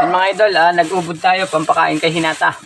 Ayan mga idol, nag-ubod tayo pampakain kay Hinata.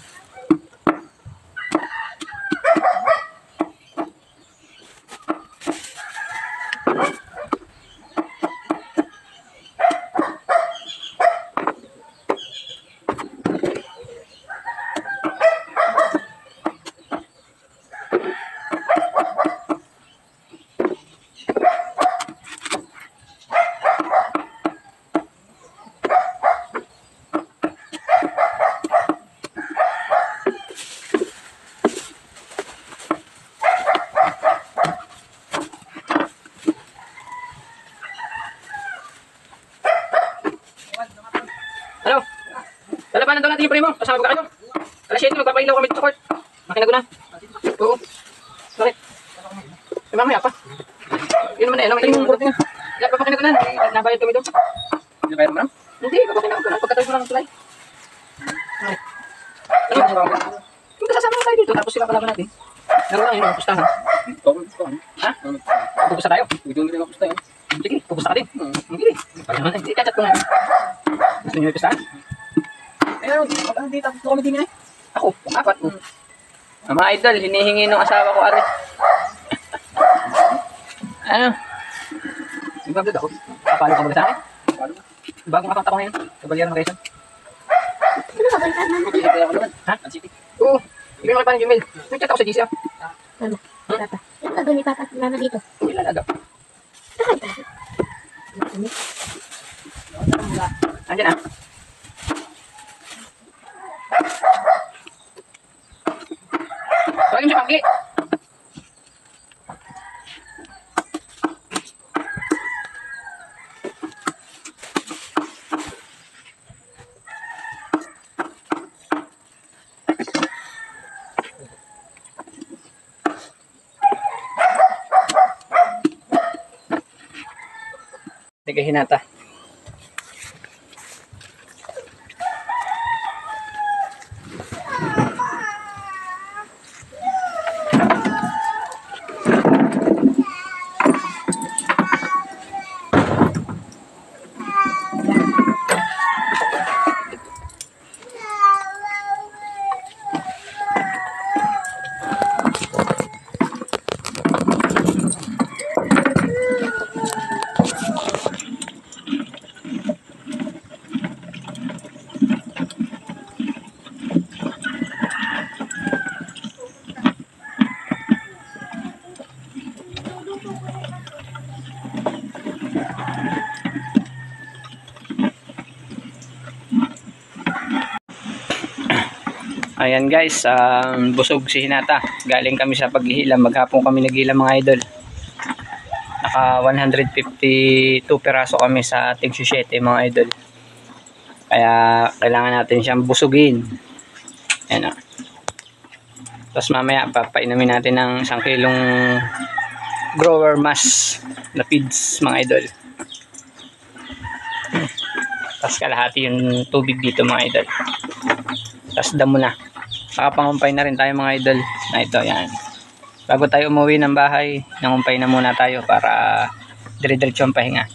Ano? Dala pa nandun natin yung primo. Kasama ba kayo? Alas 7, magpapailaw kami sa court. Makinago na. Oo. Bakit? Eh, mamaya pa. Yun naman eh. Yung court nga. Papakinago na. Nabayad kami doon. Hindi bayad mo na? Hindi. Papakinago ko na. Pagkatawid mo lang ang tulay. Okay. Ano? Yung kasasama na tayo dito. Tapos sila palaban natin. Naroon lang yun. Pupustahan. Ha? Pupusta tayo? Sige. Pupusta ka din. Hindi. Hindi. Kachat ko nga. Gusto nyo ipistahan? Ayun, hindi tapos kami din eh. Ako, 4. Mga idol, hinihingi ng asawa ko, Ari. Ano? Nagbablog ako. Papalo ka muna sa akin? Bagong account ako ngayon. Kabalyan ng Quezon. Ano ba balikan na natin? Ha? Oo. Hindi mo kayo Gmail. Nag-chat ako sa GC. Ano? Papa. Ano gagawin ni Papa at Mama dito? Hindi lalaga. Andiyan ah. Tawagin mo si Pangki. Teka, Hinata. Ayan guys, busog si Hinata. Galing kami sa paghihilam. Maghapon kami naghihilam mga idol. Naka 152 peraso kami sa tig 7 mga idol. Kaya kailangan natin siyang busugin. Ayan o. Tapos mamaya papainumin natin ng 1 kilong grower mass na feeds mga idol. Tapos kalahati yung tubig dito mga idol. Tapos damo na. Nakapangumpay na rin tayo mga idol na ito. Yan. Bago tayo umuwi ng bahay, nangumpay na muna tayo para dire-diretso ang pahinga.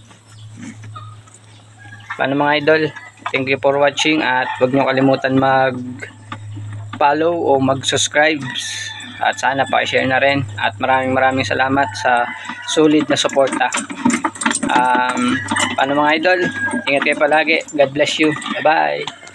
Paano mga idol? Thank you for watching at huwag nyo kalimutan mag-follow o mag-subscribe. At sana pa-share na rin. At maraming salamat sa solid na suporta. Paano mga idol? Ingat kayo palagi. God bless you. Bye-bye.